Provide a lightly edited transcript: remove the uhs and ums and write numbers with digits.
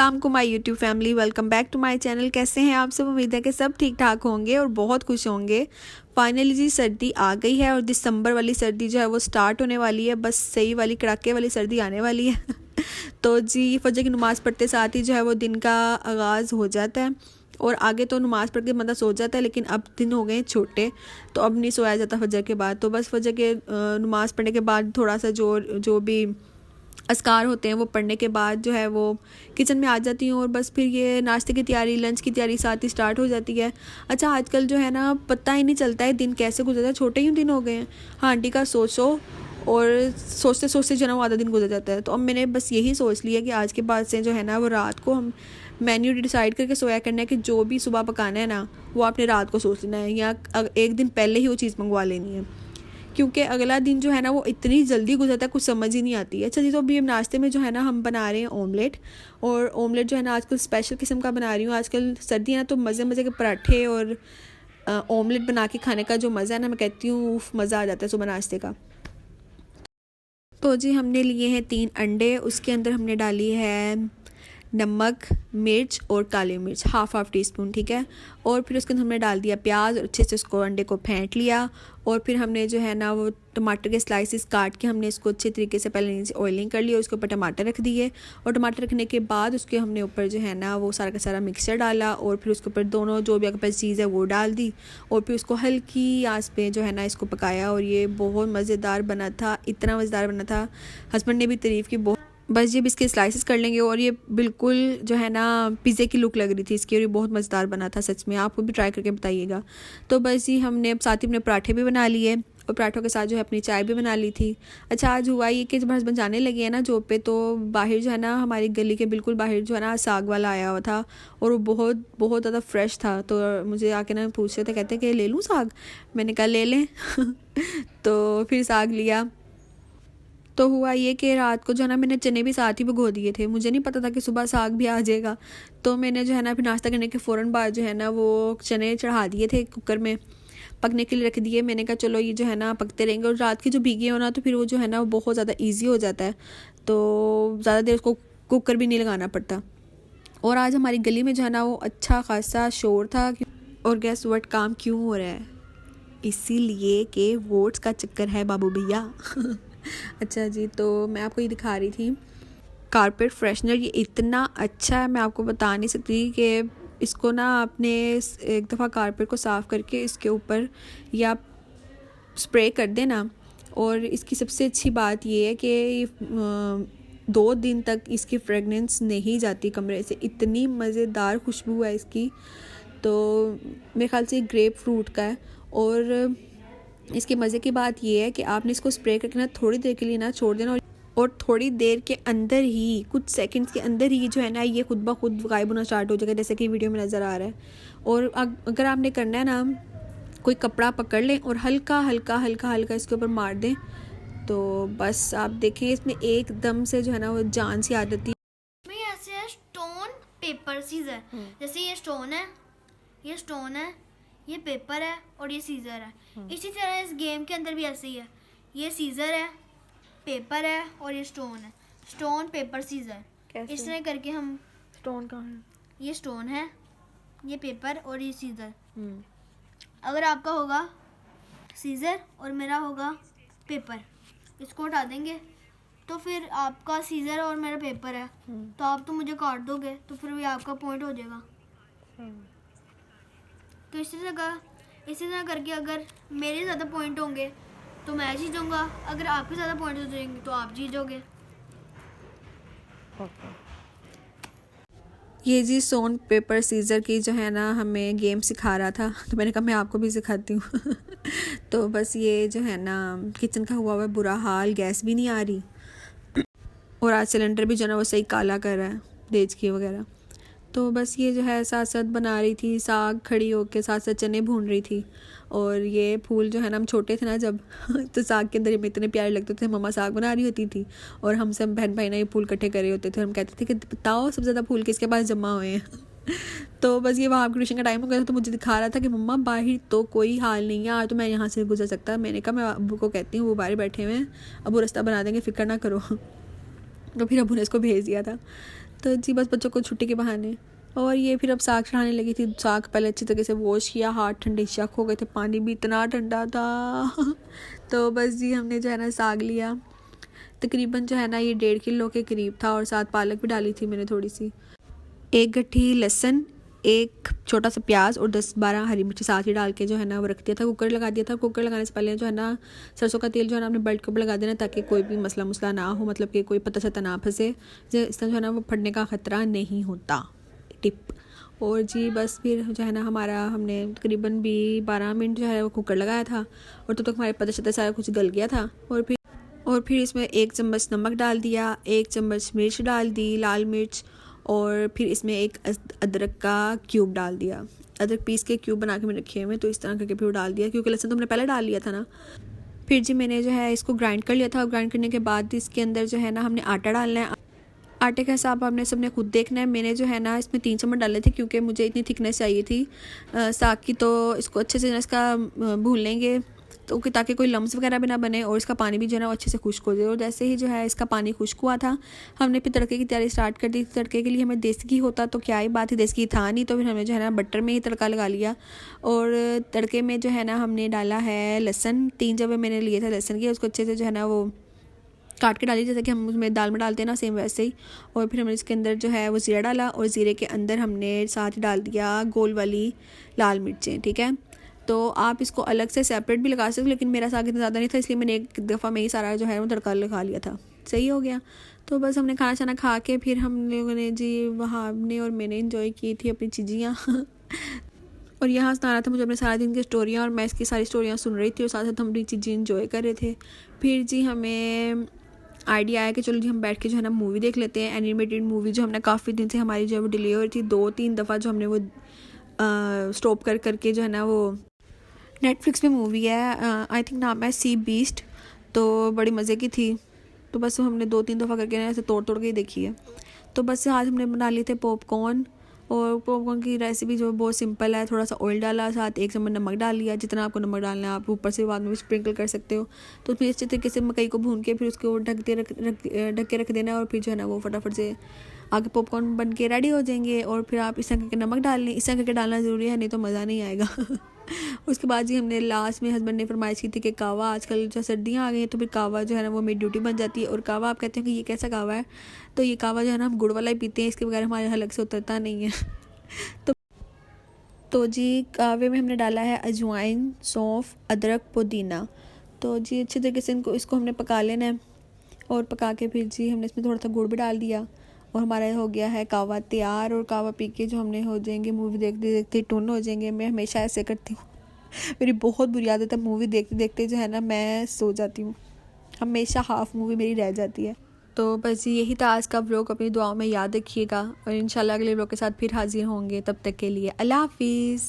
अस्सलाम को my YouTube family, welcome back to my channel. कैसे हैं आप सब? उम्मीद है कि सब ठीक ठाक होंगे और बहुत खुश होंगे। फाइनली जी सर्दी आ गई है और दिसंबर वाली सर्दी जो है वो स्टार्ट होने वाली है। बस सही वाली कड़ाके वाली सर्दी आने वाली है। तो जी फजर की नमाज़ पढ़ते साथ ही जो है वो दिन का आगाज़ हो जाता है और आगे तो नमाज़ पढ़ के बंदा सो जाता है, लेकिन अब दिन हो गए छोटे तो अब नहीं सोया जाता फजर के बाद। तो बस फजर के नमाज़ पढ़ने के बाद थोड़ा सा जो भी अस्कार होते हैं वो पढ़ने के बाद जो है वो किचन में आ जाती हूँ और बस फिर ये नाश्ते की तैयारी, लंच की तैयारी साथ ही स्टार्ट हो जाती है। अच्छा, आजकल जो है ना पता ही नहीं चलता है दिन कैसे गुजरता है, छोटे ही दिन हो गए हैं। हाँ आंटी का सोचो और सोचते सोचते जो है ना वो आधा दिन गुजर जाता है। तो अब मैंने बस यही सोच लिया कि आज के बाद से जो है ना वो रात को हम मेन्यू डिसाइड करके सोया करना है कि जो भी सुबह पकाना है ना वो आपने रात को सोच लेना है या एक दिन पहले ही वो चीज़ मंगवा लेनी है, क्योंकि अगला दिन जो है ना वो इतनी जल्दी गुजरता है कुछ समझ ही नहीं आती है। अच्छा जी, तो अभी हम नाश्ते में जो है ना हम बना रहे हैं ऑमलेट, और ऑमलेट जो है ना आजकल स्पेशल किस्म का बना रही हूँ। आजकल सर्दी है ना तो मज़े मज़े के पराठे और ऑमलेट बना के खाने का जो मज़ा है ना, मैं कहती हूँ मज़ा आ जाता है सुबह नाश्ते का। तो जी हमने लिए हैं 3 अंडे, उसके अंदर हमने डाली है नमक, मिर्च और काली मिर्च हाफ टी स्पून, ठीक है। और फिर उसके अंदर हमने डाल दिया प्याज और अच्छे से उसको अंडे को फेंट लिया। और फिर हमने जो है ना वो टमाटर के स्लाइसेस काट के हमने इसको अच्छे तरीके से पहले नीचे ऑयलिंग कर लिया, उसके ऊपर टमाटर रख दिए और टमाटर रखने के बाद उसके हमने ऊपर जो है ना वो सारा का सारा मिक्सचर डाला और फिर उसके ऊपर दोनों जो भी आपके पास चीज़ है वो डाल दी और फिर उसको हल्की आंच पे जो है ना इसको पकाया और ये बहुत मज़ेदार बना था, इतना मज़ेदार बना था, हस्बैंड ने भी तारीफ़ की बहुत। बस ये भी इसके स्लाइसेस कर लेंगे और ये बिल्कुल जो है ना पिज़्ज़े की लुक लग रही थी इसकी और ये बहुत मज़ेदार बना था सच में, आपको भी ट्राई करके बताइएगा। तो बस ये हमने अब साथ ही अपने पराठे भी बना लिए और पराठों के साथ जो है अपनी चाय भी बना ली थी। अच्छा, आज हुआ ये कि जब हस्बैंड जाने लगे हैं ना जॉब पे, तो बाहर जो है ना हमारी गली के बिल्कुल बाहर जो है ना साग वाला आया हुआ था और वो बहुत बहुत ज़्यादा फ्रेश था। तो मुझे आके ना पूछ रहे थे, कहते कि ले लूँ साग? मैंने कहा ले लें। तो फिर साग लिया। तो हुआ ये कि रात को जो है ना मैंने चने भी साथ ही भिगो दिए थे, मुझे नहीं पता था कि सुबह साग भी आ जाएगा। तो मैंने जो है ना फिर नाश्ता करने के फ़ौरन बाद जो है ना वो चने चढ़ा दिए थे कुकर में पकने के लिए रख दिए। मैंने कहा चलो ये जो है ना पकते रहेंगे और रात के जो भीगे हो ना तो फिर वो जो है ना वो बहुत ज़्यादा ईजी हो जाता है, तो ज़्यादा देर उसको कुकर भी नहीं लगाना पड़ता। और आज हमारी गली में जो है ना वो अच्छा खासा शोर था और गैस वट काम क्यों हो रहा है? इसीलिए कि वोट्स का चक्कर है बाबू भैया। अच्छा जी, तो मैं आपको ये दिखा रही थी कारपेट फ्रेशनर, ये इतना अच्छा है मैं आपको बता नहीं सकती कि इसको ना आपने एक दफ़ा कारपेट को साफ़ करके इसके ऊपर या स्प्रे कर देना। और इसकी सबसे अच्छी बात ये है कि 2 दिन तक इसकी फ्रेगनेंस नहीं जाती कमरे से, इतनी मज़ेदार खुशबू है इसकी। तो मेरे ख्याल से ग्रेप फ्रूट का है और इसके मज़े की बात ये है कि आपने इसको स्प्रे करके ना थोड़ी देर के लिए ना छोड़ देना और थोड़ी देर के अंदर ही, कुछ सेकंड्स के अंदर ही जो है ना ये खुद ब खुद गायब होना स्टार्ट हो जाएगा, जैसे कि वीडियो में नज़र आ रहा है। और अगर आपने करना है ना, कोई कपड़ा पकड़ लें और हल्का हल्का हल्का हल्का इसके ऊपर मार दें तो बस आप देखें इसमें एकदम से जो है ना वो जान सी आ जाती है। ऐसे है स्टोन पेपर सीजर, जैसे ये स्टोन है, ये स्टोन है, ये पेपर है और ये सीजर है। इसी तरह इस गेम के अंदर भी ऐसे ही है, ये सीजर है, पेपर है और ये स्टोन है। स्टोन पेपर सीजर, इस तरह करके हम। स्टोन कहाँ है? ये स्टोन है, ये पेपर और ये सीजर। अगर आपका होगा सीजर और मेरा होगा पेपर, इसको हटा देंगे तो फिर आपका सीजर और मेरा पेपर है, तो आप तो मुझे काट दोगे तो फिर भी आपका पॉइंट हो जाएगा। तो इसी तरह करके अगर मेरे ज़्यादा पॉइंट होंगे तो मैं जीतूंगा, अगर आपके ज़्यादा पॉइंट हो जाएंगे तो आप जीतोगे। ये जी सोन पेपर सीज़र की जो है ना हमें गेम सिखा रहा था, तो मैंने कहा मैं आपको भी सिखाती हूँ। तो बस ये जो है ना किचन का हुआ बुरा हाल, गैस भी नहीं आ रही और आज सिलेंडर भी जो है ना वो सही काला कर रहा है, देचकी वगैरह। तो बस ये जो है साथ साथ बना रही थी साग, खड़ी होके साथ साथ चने भून रही थी। और ये फूल जो है ना हम छोटे थे ना जब तो साग के अंदर हमें इतने प्यारे लगते थे, मम्मा साग बना रही होती थी और हम सब बहन भाई ना ये फूल इकट्ठे करे होते थे। हम कहते थे कि बताओ सबसे ज़्यादा फूल किसके पास जमा हुए हैं। तो बस ये वहाँ ट्यूशन का टाइम हो गया था तो मुझे दिखा रहा था कि मम्मा बाहर तो कोई हाल नहीं है, आज तो मैं यहाँ से गुजर सकता। मैंने कहा मैं अबू को कहती हूँ, वो बाहर बैठे हुए हैं, अबू रास्ता बना देंगे, फिक्र ना करो। तो फिर अबू ने इसको भेज दिया था। तो जी बस बच्चों को छुट्टी के बहाने। और ये फिर अब साग चढ़ाने लगी थी। साग पहले अच्छी तरीके से वॉश किया, हाथ ठंडे शक हो गए थे, पानी भी इतना ठंडा था तो बस जी हमने जो है ना साग लिया। तकरीबन जो है ना ये 1.5 किलो के करीब था और साथ पालक भी डाली थी मैंने थोड़ी सी, 1 गट्ठी लहसुन, 1 छोटा सा प्याज और 10-12 हरी मिर्ची साथ ही डाल के जो है ना वो रख दिया था। कुकर लगा दिया था। कुकर लगाने से पहले जो है ना सरसों का तेल जो है ना अपने बेल्ट के ऊपर लगा देना ताकि कोई भी मसला ना हो, मतलब कि कोई पता चलता ना फंसे, इस तरह जो है ना वो फटने का ख़तरा नहीं होता। टिप। और जी बस फिर जो है ना हमने तकरीबन भी 12 मिनट जो है वो कुकर लगाया था और तब तक हमारे पता चलता सारा कुछ गल गया था। और फिर इसमें 1 चम्मच नमक डाल दिया, 1 चम्मच मिर्च डाल दी, लाल मिर्च, और फिर इसमें 1 अदरक का क्यूब डाल दिया। अदरक पीस के क्यूब बना के मैंने रखे हुए, तो इस तरह करके फिर डाल दिया क्योंकि लहसुन तो हमने पहले डाल लिया था ना। फिर जी मैंने जो है इसको ग्राइंड कर लिया था और ग्राइंड करने के बाद इसके अंदर जो है ना हमने आटा डालना है। आटे का हिसाब आपने सबने खुद देखना है। मैंने जो है ना इसमें 3 चम्मच डाले थे क्योंकि मुझे इतनी थिकनेस चाहिए थी साग की, तो इसको अच्छे से इसका भून लेंगे तो ताकि कोई लम्स वगैरह भी ना बने और इसका पानी भी जो है ना अच्छे से खुश्क हो जाए। और जैसे ही जो है इसका पानी खुश्क हुआ था हमने फिर तड़के की तैयारी स्टार्ट कर दी। तड़के के लिए हमें देसी घी होता तो क्या ही बात है, देसी घी था नहीं तो फिर हमने जो है ना बटर में ही तड़का लगा लिया। और तड़के में जो है ना हमने डाला है लहसुन, 3 जब मैंने लिए थे लहसुन के, उसको अच्छे से जो है ना वो काट के डाली जैसे कि हम उसमें दाल में डालते हैं ना, सेम वैसे ही। और फिर हमने इसके अंदर जो है वो ज़ीरा डाला और ज़ीरे के अंदर हमने साथ ही डाल दिया गोल वाली लाल मिर्चें। ठीक है, तो आप इसको अलग से सेपरेट भी लगा सकते हो, लेकिन मेरा साग इतना ज़्यादा नहीं था इसलिए मैंने एक दफ़ा में ही सारा जो है वो तड़का लगा लिया था। सही हो गया। तो बस हमने खाना छाना खा के फिर हम लोगों ने जी वहाँ हमने और मैंने इंजॉय की थी अपनी चीज़ियाँ और यहाँ से आ रहा था मुझे अपने सारा दिन की स्टोरियाँ, और मैं इसकी सारी स्टोरियाँ सुन रही थी और साथ साथ हम अपनी चीज़ें इंजॉय कर रहे थे। फिर जी हमें आइडिया आया कि चलो जी हम बैठ के जो है ना मूवी देख लेते हैं, एनिमेटेड मूवी जो हमने काफ़ी दिन से हमारी जो है वो डिले हो रही थी। 2-3 दफ़ा जो हमने वो स्टॉप कर करके जो है ना वो नेटफ्लिक्स पे मूवी है, आई थिंक नाम है सी बीस्ट, तो बड़ी मज़े की थी। तो बस हमने 2-3 दफ़ा करके ना ऐसे तोड़ के ही देखी है। तो बस आज हमने बना लिए थे पॉपकॉर्न, और पॉपकॉर्न की रेसिपी जो बहुत सिंपल है, थोड़ा सा ऑयल डाला, साथ 1 चम्मच नमक डाल लिया, जितना आपको नमक डालना है आप ऊपर से बाद में भी स्प्रिंकल कर सकते हो। तो फिर अच्छे तरीके से मकई को भून के फिर उसको ढक के रख देना है और फिर जो है ना वो फटाफट से आगे पॉपकॉर्न बन के रेडी हो जाएंगे। और फिर आप इस तरह करके नमक डाल लें, इस तरह करके डालना ज़रूरी है, नहीं तो मज़ा नहीं आएगा उसके बाद जी हमने लास्ट में हस्बैंड ने फरमाइश की थी कि कावा, आजकल जो सर्दियाँ आ गई हैं तो फिर कावा जो है ना वो मेरी ड्यूटी बन जाती है। और कावा आप कहते हैं कि ये कैसा कावा है, तो ये कावा जो है ना हम गुड़ वाला ही पीते हैं, इसके बगैर हमारे हलक से उतरता नहीं है तो जी कावे में हमने डाला है अजवाइन, सौंफ, अदरक, पुदीना। तो जी अच्छे तरीके से इसको हमने पका लेना है और पका के फिर जी हमने इसमें थोड़ा सा गुड़ भी डाल दिया और हमारा हो गया है कावा तैयार। और कावा पी के जो हमने हो जाएंगे मूवी देखते देखते टुन हो जाएंगे। मैं हमेशा ऐसे करती हूँ मेरी बहुत बुरी आदत है, मूवी देखते देखते जो है ना मैं सो जाती हूँ, हमेशा हाफ मूवी मेरी रह जाती है। तो बस यही था आज का व्लॉग, अपनी दुआओं में याद रखिएगा और इंशाल्लाह अगले व्लॉग के साथ फिर हाजिर होंगे। तब तक के लिए अल्लाह हाफिज़।